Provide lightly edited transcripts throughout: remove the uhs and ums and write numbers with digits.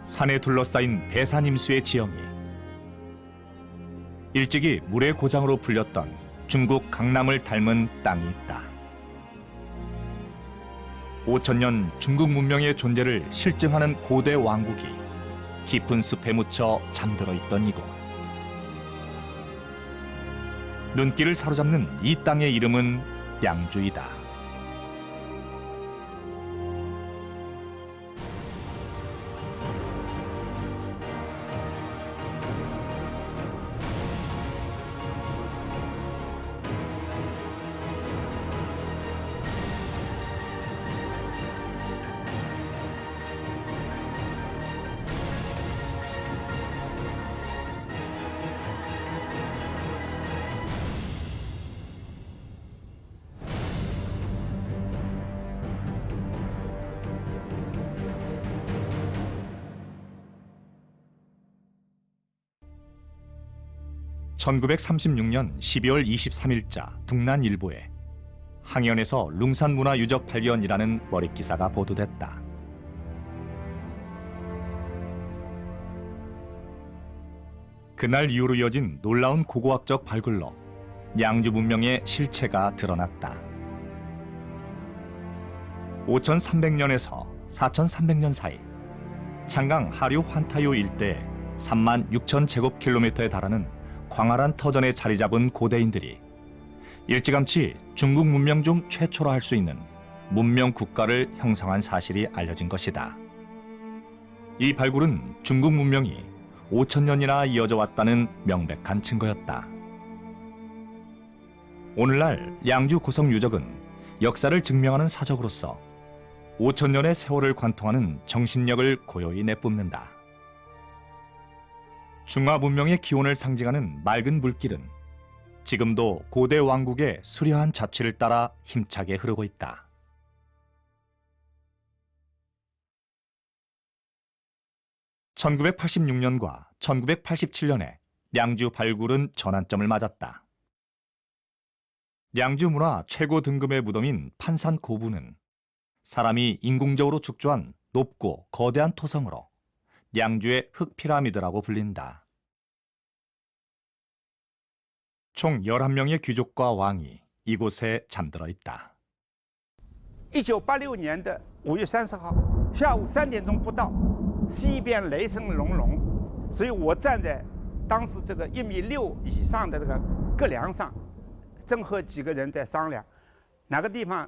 산에 둘러싸인 배산임수의 지형이 일찍이 물의 고장으로 불렸던 중국 강남을 닮은 땅이 있다. 5000년 중국 문명의 존재를 실증하는 고대 왕국이 깊은 숲에 묻혀 잠들어 있던 이곳. 눈길을 사로잡는 이 땅의 이름은 양주이다. (1936년 12월 23일자) 동난일보에 항해연에서 룽산 문화 유적 발견이라는 머릿기사가 보도됐다. 그날 이후로 이어진 놀라운 고고학적 발굴로 양주 문명의 실체가 드러났다. 5300년에서 4300년 사이 창강 하류 환타요 일대에 36,000제곱킬로미터에 달하는 광활한 터전에 자리 잡은 고대인들이 일찌감치 중국 문명 중 최초로 할 수 있는 문명 국가를 형성한 사실이 알려진 것이다. 이 발굴은 중국 문명이 5000년이나 이어져 왔다는 명백한 증거였다. 오늘날 양주 고성 유적은 역사를 증명하는 사적으로서 5000년의 세월을 관통하는 정신력을 고요히 내뿜는다. 중화 문명의 기원을 상징하는 맑은 물길은 지금도 고대 왕국의 수려한 자취를 따라 힘차게 흐르고 있다. (1986년과 1987년에) 양주 발굴은 전환점을 맞았다. 양주 문화 최고 등급의 무덤인 판산 고부는 사람이 인공적으로 축조한 높고 거대한 토성으로 양주의 흑피라미드라고 불린다. 총 11명의 귀족과 왕이 이곳에 잠들어 있다. 1986年的5月30号下午3点钟不到，西边雷声隆隆，所以我站在当时这个1.6米以上的这个阁梁上，正和几个人在商量，哪个地方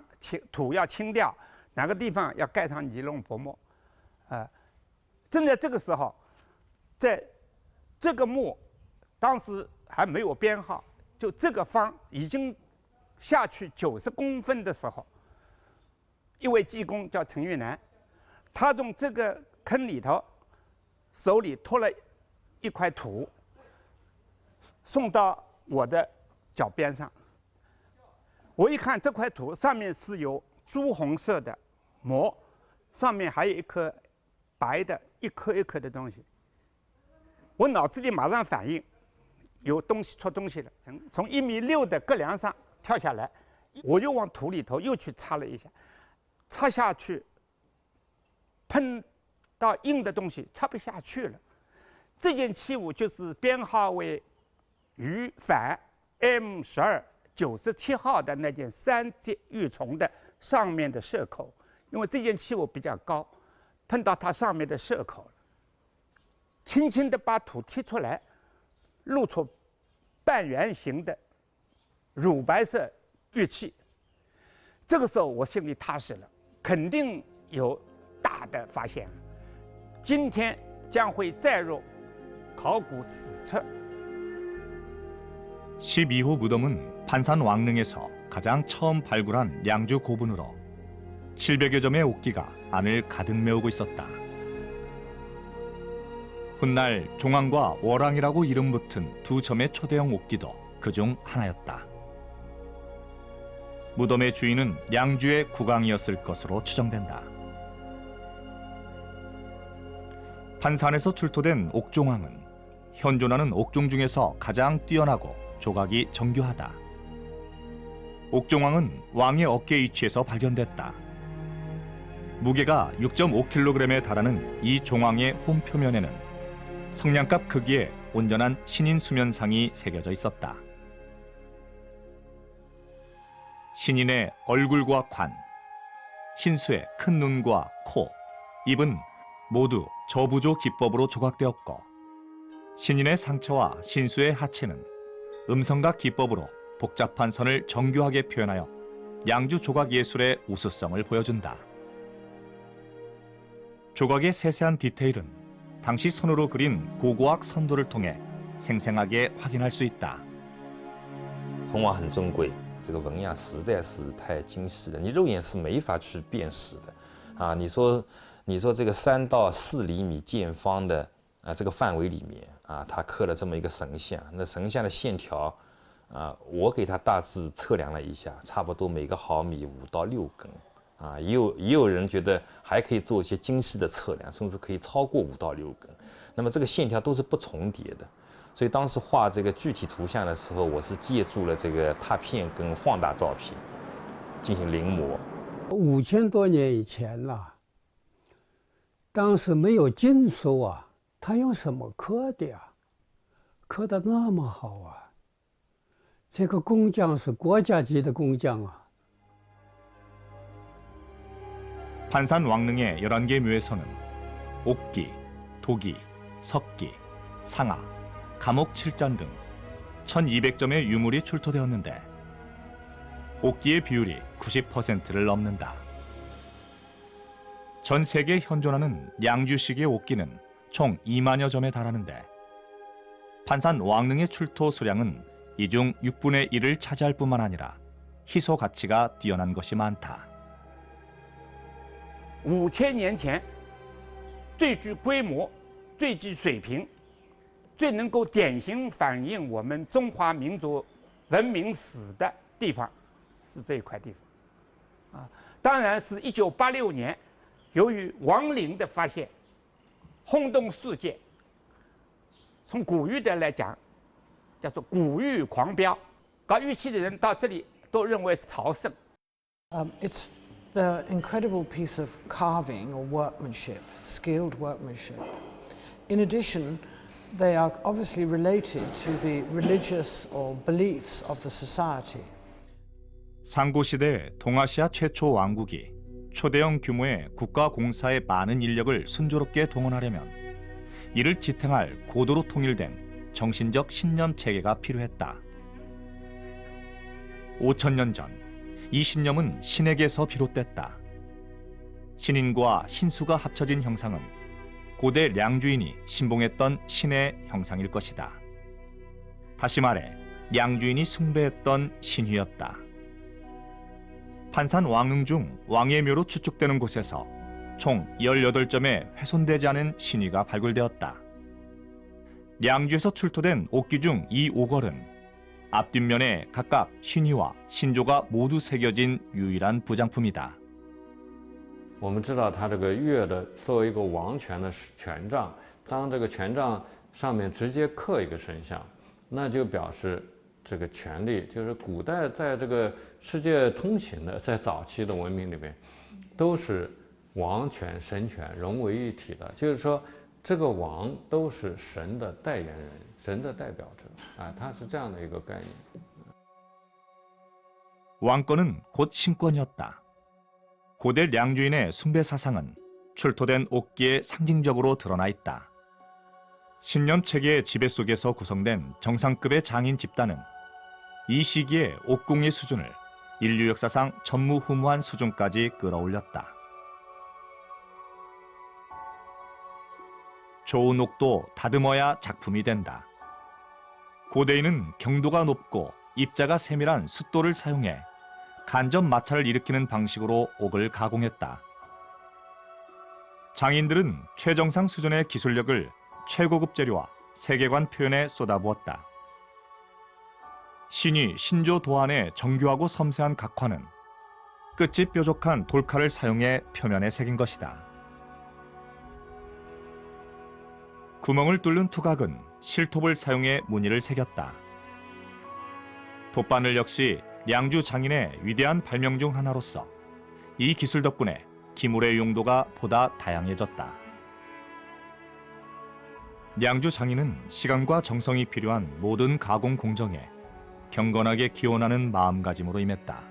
土要清掉，哪个地方要盖上尼龙薄膜，正在这个时候，在这个墓当时还没有编号，就这个方已经下去90公分的时候，一位技工叫陈玉南，他从这个坑里头手里拖了一块土，送到我的脚边上。我一看这块土上面是有朱红色的膜，上面还有一颗白的一颗一颗的东西，我脑子里马上反应，有东西出东西了。从1.6米的阁梁上跳下来，我又往土里头又去插了一下，插下去，碰到硬的东西插不下去了。这件器物就是编号为鱼反 M1297号的那件3节玉琮的上面的射口，因为这件器物比较高。碰到它上面的射口了，轻轻地把土踢出来，露出半圆形的乳白色玉器。这个时候我心里踏实了，肯定有大的发现，今天将会载入考古史册。 12호 무덤은 판산 왕릉에서 가장 처음 발굴한 양주 고분으로 700여 점의 옥기가 안을 가득 메우고 있었다. 훗날 종왕과 월왕이라고 이름 붙은 두 점의 초대형 옥기도 그중 하나였다. 무덤의 주인은 양주의 국왕이었을 것으로 추정된다. 판산에서 출토된 옥종왕은 현존하는 옥종 중에서 가장 뛰어나고 조각이 정교하다. 옥종왕은 왕의 어깨 위치에서 발견됐다. 무게가 6.5kg에 달하는 이 종황의 홈표면에는 성냥갑 크기의 온전한 신인 수면상이 새겨져 있었다. 신인의 얼굴과 관, 신수의 큰 눈과 코, 입은 모두 저부조 기법으로 조각되었고 신인의 상체와 신수의 하체는 음성각 기법으로 복잡한 선을 정교하게 표현하여 양주 조각 예술의 우수성을 보여준다. 조각의 세세한 디테일은 당시 손으로 그린 고고학 선도를 통해 생생하게 확인할 수 있다. 铜碗很珍贵，这个纹样实在是太精细了，你肉眼是没法去辨识的啊！你说这个3到4厘米见方的这个范围里面啊，他刻了这么一个神像，那神像的线条啊，我给他大致测量了一下，差不多每个毫米5到6根啊，也有人觉得还可以做一些精细的测量，甚至可以超过5到6根。那么这个线条都是不重叠的。 所以当时画这个具体图像的时候，我是借助了这个拓片跟放大照片进行临摹。5000多年以前了，当时没有禁书啊，他用什么刻的呀？刻得那么好啊！这个工匠是国家级的工匠啊。 판산 왕릉의 11개 묘에서는 옥기, 도기, 석기, 상아, 감옥 7잔 등 1200점의 유물이 출토되었는데 옥기의 비율이 90%를 넘는다. 전 세계에 현존하는 양주식의 옥기는 총 2만여 점에 달하는데 판산 왕릉의 출토 수량은 이 중 6분의 1을 차지할 뿐만 아니라 희소 가치가 뛰어난 것이 많다. 5000年前最具规模、最具水平、最能够典型反映我们中华民族文明史的地方是这一块地方。啊，当然是1986年，由于王陵的发现，轰动世界。从古玉的来讲，叫做古玉狂飙，搞玉器的人到这里都认为是朝圣。It's the incredible piece of carving or workmanship, skilled workmanship. In addition, they are obviously related to the religious or beliefs of the society. 상고시대 동아시아 최초 왕국이 초대형 규모의 국가 공사에 많은 인력을 순조롭게 동원하려면 이를 지탱할 고도로 통일된 정신적 신념 체계가 필요했다. 5000년 전, 이 신념은 신에게서 비롯됐다. 신인과 신수가 합쳐진 형상은 고대 량주인이 신봉했던 신의 형상일 것이다. 다시 말해 량주인이 숭배했던 신휘였다. 판산 왕릉 중 왕의 묘로 추측되는 곳에서 총 18점의 훼손되지 않은 신휘가 발굴되었다. 량주에서 출토된 옥기 중 이 오걸은 앞뒷면에 각각 신휘와 신조가 모두 새겨진 유일한 부장품이다. 我们知道，它这个月的作为一个王权的权杖，当这个权杖上面直接刻一个神像，那就表示这个权力，就是古代在这个世界通行的，在早期的文明里面，都是王权、神权融为一体的。就是说，这个王都是神的代言人，神的代表者啊，它是这样的一个概念。 왕권은 곧 신권이었다. 고대 량주인의 숭배 사상은 출토된 옥기에 상징적으로 드러나 있다. 신념 체계의 지배 속에서 구성된 정상급의 장인 집단은 이 시기에 옥공의 수준을 인류 역사상 전무후무한 수준까지 끌어올렸다. 좋은 옥도 다듬어야 작품이 된다. 고대인은 경도가 높고 입자가 세밀한 숫돌을 사용해 간접 마찰을 일으키는 방식으로 옥을 가공했다. 장인들은 최정상 수준의 기술력을 최고급 재료와 세계관 표현에 쏟아부었다. 신이 신조 도안의 정교하고 섬세한 각화는 끝이 뾰족한 돌칼을 사용해 표면에 새긴 것이다. 구멍을 뚫는 투각은 실톱을 사용해 무늬를 새겼다. 돗바늘 역시 량주 장인의 위대한 발명 중 하나로서 이 기술 덕분에 기물의 용도가 보다 다양해졌다. 량주 장인은 시간과 정성이 필요한 모든 가공 공정에 경건하게 기원하는 마음가짐으로 임했다.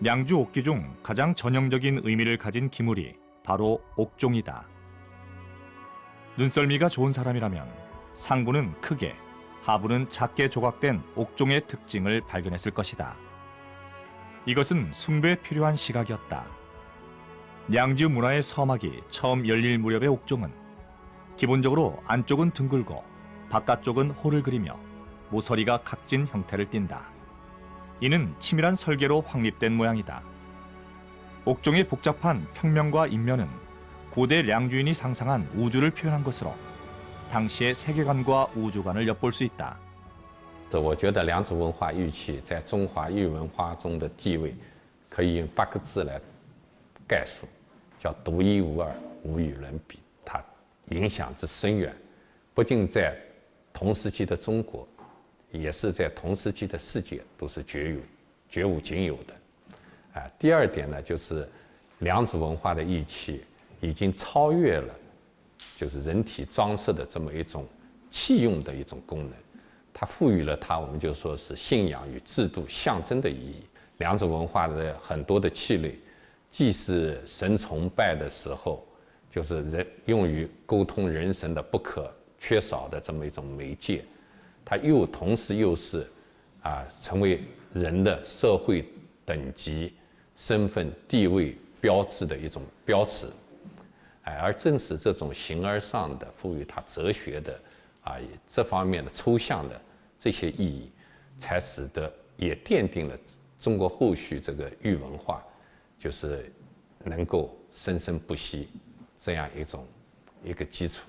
량주 옥기 중 가장 전형적인 의미를 가진 기물이 바로 옥종이다. 눈썰미가 좋은 사람이라면 상부는 크게, 하부는 작게 조각된 옥종의 특징을 발견했을 것이다. 이것은 숭배에 필요한 시각이었다. 량주 문화의 서막이 처음 열릴 무렵의 옥종은 기본적으로 안쪽은 둥글고 바깥쪽은 홀을 그리며 모서리가 각진 형태를 띈다. 이는 치밀한 설계로 확립된 모양이다. 옥종의 복잡한 평면과 인면은 고대 량주인이 상상한 우주를 표현한 것으로 당시의 세계관과 우주관을 엿볼 수 있다. 我觉得良渚文化玉器在中华玉文化中的地位，可以用8个字来概述，叫独一无二，无与伦比。它影响之深远，不仅在同时期的中国，也是在同时期的世界都是绝无仅有的。第二点呢，就是良渚文化的玉器已经超越了就是人体装饰的这么一种器用的一种功能。 它赋予了它，我们就说是信仰与制度象征的意义。良渚文化的很多的器类，既是神崇拜的时候，就是人用于沟通人神的不可缺少的这么一种媒介，它同时又是成为人的社会等级、身份地位标志的一种标尺。而正是这种形而上的赋予它哲学的。 这方面的抽象的这些意义，才使得也奠定了中国后续这个玉文化，就是能够生生不息这样一个基础。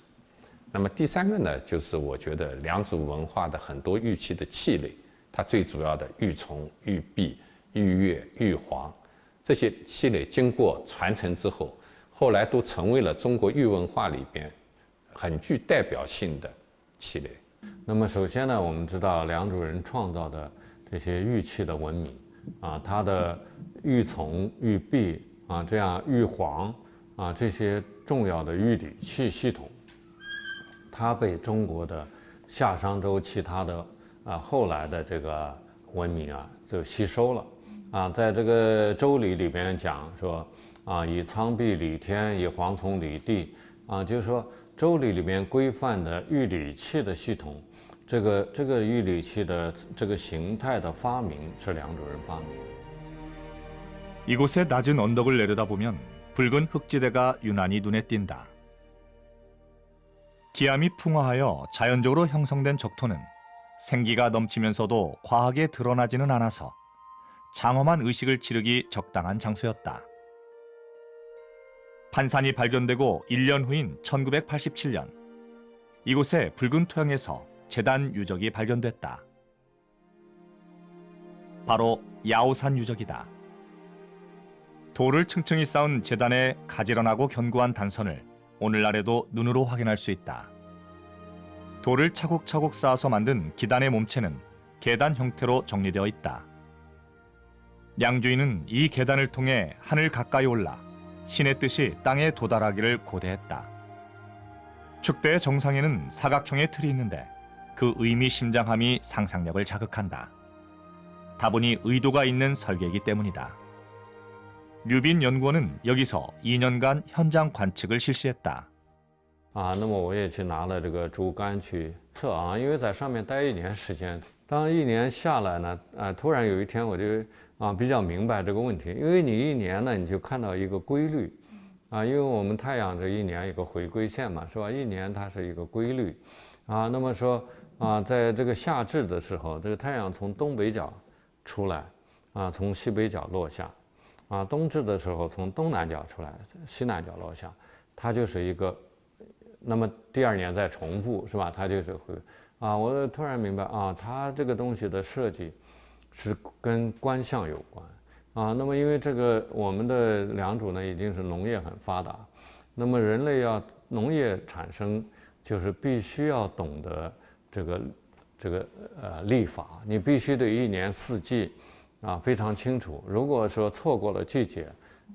那么第三个呢，就是我觉得良渚文化的很多玉器的器类，它最主要的玉琮、玉璧、玉钺、玉环这些器类经过传承之后，后来都成为了中国玉文化里边很具代表性的。 器类。那么首先呢，我们知道良渚人创造的这些玉器的文明，它的玉琮、玉璧这样玉环这些重要的玉礼器系统，它被中国的夏商周其他的后来的这个文明就吸收了在这个周礼里边讲说以苍璧礼天，以黄琮礼地就是说。 周礼里面规范的玉礼器的系统，这个玉礼器的这个形态的发明是良渚人发明的。 이곳의 낮은 언덕을 내려다보면 붉은 흙지대가 유난히 눈에 띈다. 기암이 풍화하여 자연적으로 형성된 적토는 생기가 넘치면서도 과하게 드러나지는 않아서 장엄한 의식을 치르기 적당한 장소였다. 판산이 발견되고 1년 후인 1987년 이곳의 붉은 토양에서 제단 유적이 발견됐다. 바로 야오산 유적이다. 돌을 층층이 쌓은 제단의 가지런하고 견고한 단선을 오늘날에도 눈으로 확인할 수 있다. 돌을 차곡차곡 쌓아서 만든 기단의 몸체는 계단 형태로 정리되어 있다. 량주인은 이 계단을 통해 하늘 가까이 올라 신의 뜻이 땅에 도달하기를 고대했다. 축대의 정상에는 사각형의 틀이 있는데 그 의미심장함이 상상력을 자극한다. 다분히 의도가 있는 설계이기 때문이다. 류빈 연구원은 여기서 2년간 현장 관측을 실시했다. 那么我也去拿了这个竹竿去测因为在上面待1年时间，当1年下来呢，突然有一天我就比较明白这个问题，因为你1年呢，你就看到一个规律，因为我们太阳这1年有个回归线嘛，是吧？1年它是一个规律，那么说在这个夏至的时候，这个太阳从东北角出来，从西北角落下，冬至的时候从东南角出来，西南角落下，它就是一个，那么第2年再重复，是吧？它就是会，我突然明白它这个东西的设计。 是跟观象有关那么因为这个我们的良渚呢已经是农业很发达，那么人类要农业产生，就是必须要懂得这个历法，你必须得1年4季非常清楚。如果说错过了季节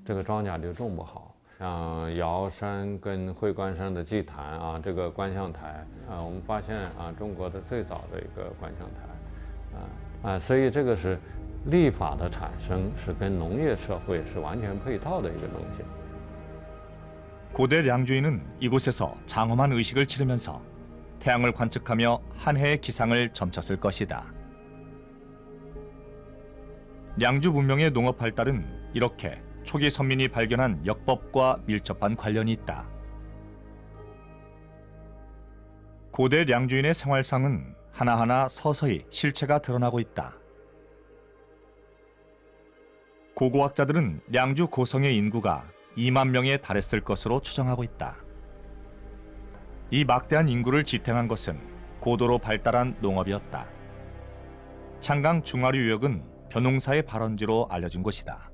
这个庄稼就种不好。像瑶山跟会观山的祭坛啊，这个观象台啊，我们发现啊，中国的最早的一个观象台，所以这个是历法的产生是跟农业社会是完全配套的一个东西。 고대 량주인은 이곳에서 장엄한 의식을 치르면서 태양을 관측하며 한 해의 기상을 점쳤을 것이다. 량주 문명의 농업 발달은 이렇게 초기 선민이 발견한 역법과 밀접한 관련이 있다. 고대 량주인의 생활상은 하나하나 서서히 실체가 드러나고 있다. 고고학자들은 량주 고성의 인구가 2만 명에 달했을 것으로 추정하고 있다. 이 막대한 인구를 지탱한 것은 고도로 발달한 농업이었다. 창강 중하류 유역은 벼농사의 발원지로 알려진 곳이다.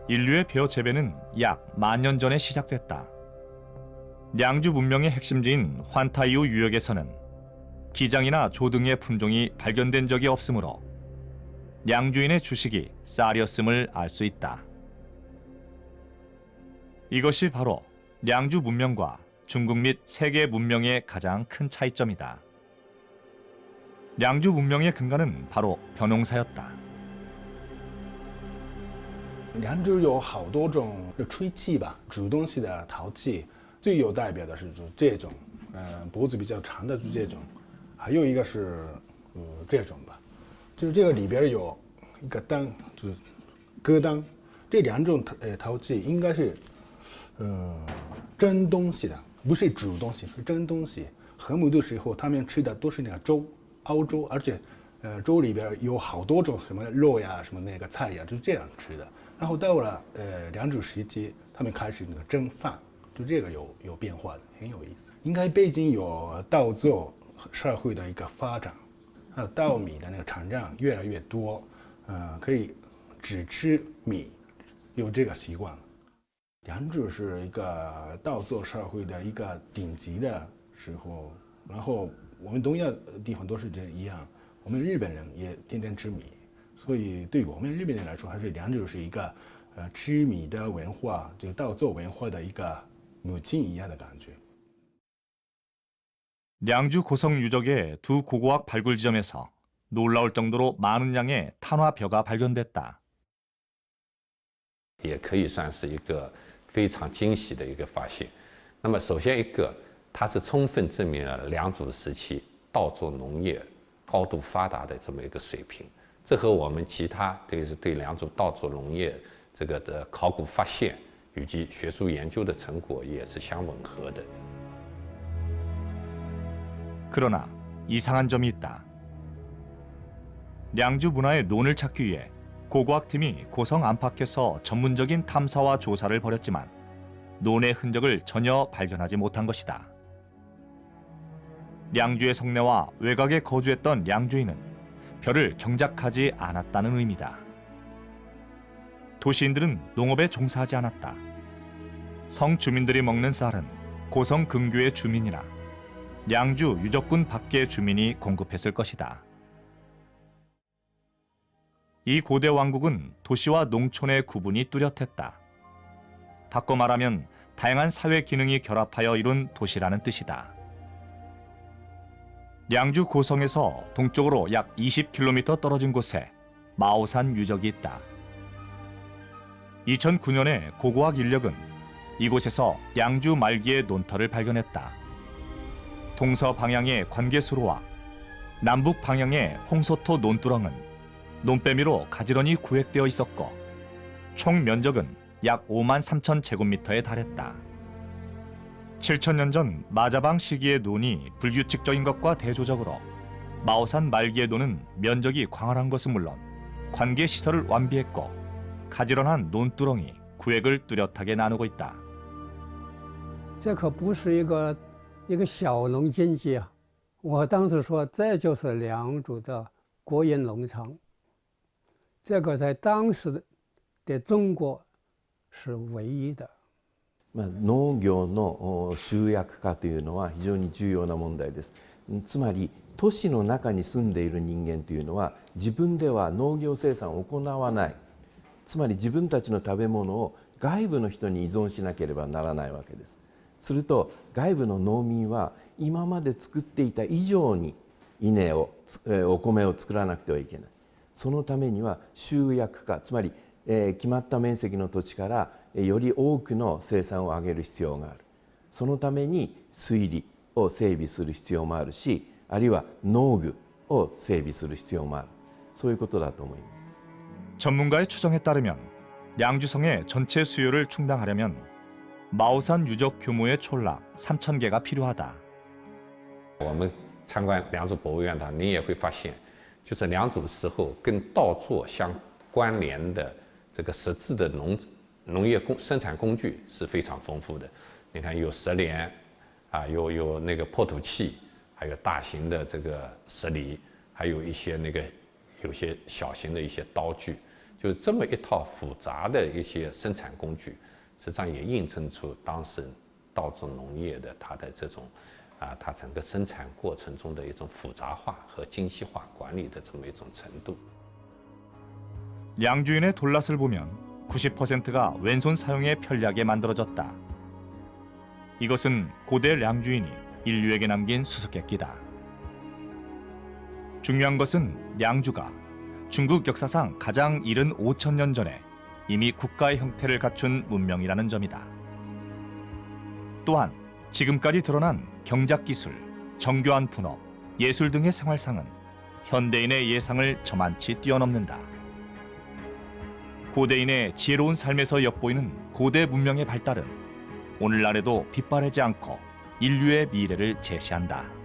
인류의 벼 재배는 약 10,000년 전에 시작됐다. 량주 문명의 핵심지인 환타이오 유역에서는 기장이나 조 등의 품종이 발견된 적이 없으므로 량주인의 주식이 쌀이었음을 알 수 있다. 이것이 바로 량주 문명과 중국 및 세계 문명의 가장 큰 차이점이다. 량주 문명의 근간은 바로 벼농사였다. 良渚有好多种吹器吧，煮东西的陶器，最有代表的是就这种，脖子比较长的就这种，还有一个是这种吧，就是这个里边有一个裆，就是疙瘩，这两种陶器应该是蒸东西的，不是煮东西，是蒸东西。河姆的时候，他们吃的都是那个粥，熬粥，而且粥里边有好多种什么肉呀、什么那个菜呀，就是这样吃的。然后到了良渚时期，他们开始那个蒸饭，就这个有变化的，很有意思。应该北京有稻作社会的一个发展，还有稻米的那个产量越来越多，可以只吃米，有这个习惯。良渚是一个稻作社会的一个顶级的时候，然后我们东亚地方都是这一样，我们日本人也天天吃米。 所以，对我们日本人来说，还是良渚是一个，吃米的文化，就稻作文化的一个母亲一样的感觉。 량주 고성 유적의 두 고고학 발굴 지점에서 놀라울 정도로 많은 양의 탄화벼가 발견됐다. 也可以算是一个非常惊喜的一个发现。那么，首先一个，它是充分证明了良渚时期稻作农业高度发达的这么一个水平。 这和我们其他对良渚稻作农业这个的考古发现以及学术研究的成果也是相吻合的。 그러나 이상한 점이 있다. 량주 문화의 논을 찾기 위해 고고학팀이 고성 안팎에서 전문적인 탐사와 조사를 벌였지만 논의 흔적을 전혀 발견하지 못한 것이다. 량주의 성내와 외곽에 거주했던 량주인은 벼를 경작하지 않았다는 의미다. 도시인들은 농업에 종사하지 않았다. 성 주민들이 먹는 쌀은 고성 근교의 주민이나 량주 유적군 밖의 주민이 공급했을 것이다. 이 고대 왕국은 도시와 농촌의 구분이 뚜렷했다. 바꿔 말하면 다양한 사회 기능이 결합하여 이룬 도시라는 뜻이다. 량주 고성에서 동쪽으로 약 20km 떨어진 곳에 마오산 유적이 있다. 2009년에 고고학 인력은 이곳에서 량주 말기의 논터를 발견했다. 동서 방향의 관계수로와 남북 방향의 홍소토 논두렁은 논배미로 가지런히 구획되어 있었고 총 면적은 약 5만 3천 제곱미터에 달했다. 7,000년 전 마자방 시기의 논이 불규칙적인 것과 대조적으로 마오산 말기의 논은 면적이 광활한 것은 물론 관계 시설을 완비했고 가지런한 논두렁이 구획을 뚜렷하게 나누고 있다. 这可不是一个小农经济啊！我当时说，这就是良渚的国营农场。这个在当时的中国是唯一的。 農業の集約化というのは非常に重要な問題です。つまり都市の中に住んでいる人間というのは自分では農業生産を行わない。つまり自分たちの食べ物を外部の人に依存しなければならないわけです。すると外部の農民は今まで作っていた以上に稲をお米を作らなくてはいけない。そのためには集約化、つまり決まった面積の土地からより多くの生産を上げる必要がある。そのために水利を整備する必要もあるし、あるいは農具を整備する必要もある。そういうことだと思います。 전문가의 추정에 따르면 량주성의 전체 수요를 충당하려면 마오산 유적 규모의 촌락 3,000개가 필요하다. 我们参观良渚博物院的，您也会发现，就是良渚时候跟稻作相关联的这个实质的农业生产工具是非常丰富的。你看有石镰，啊，有那个破土器，还有大型的这个石犁，还有一些有些小型的一些刀具，就是这么一套复杂的一些生产工具，实际上也映衬出当时稻作农业的它的这种它整个生产过程中的一种复杂化和精细化管理的这么一种程度。 량주인의 돌랏을 보면 90%가 왼손 사용에 편리하게 만들어졌다. 이것은 고대 량주인이 인류에게 남긴 수수께끼다. 중요한 것은 량주가 중국 역사상 가장 이른 5,000년 전에 이미 국가의 형태를 갖춘 문명이라는 점이다. 또한 지금까지 드러난 경작기술, 정교한 분업, 예술 등의 생활상은 현대인의 예상을 저만치 뛰어넘는다. 고대인의 지혜로운 삶에서 엿보이는 고대 문명의 발달은 오늘날에도 빗바라지 않고 인류의 미래를 제시한다.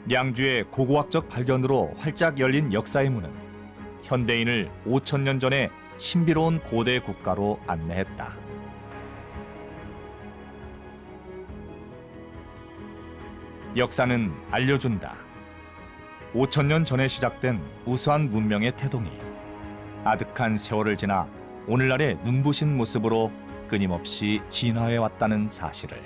량주의 고고학적 발견으로 활짝 열린 역사의 문은 현대인을 5,000년 전의 신비로운 고대 국가로 안내했다. 역사는 알려준다. 5,000년 전에 시작된 우수한 문명의 태동이 아득한 세월을 지나 오늘날의 눈부신 모습으로 끊임없이 진화해 왔다는 사실을.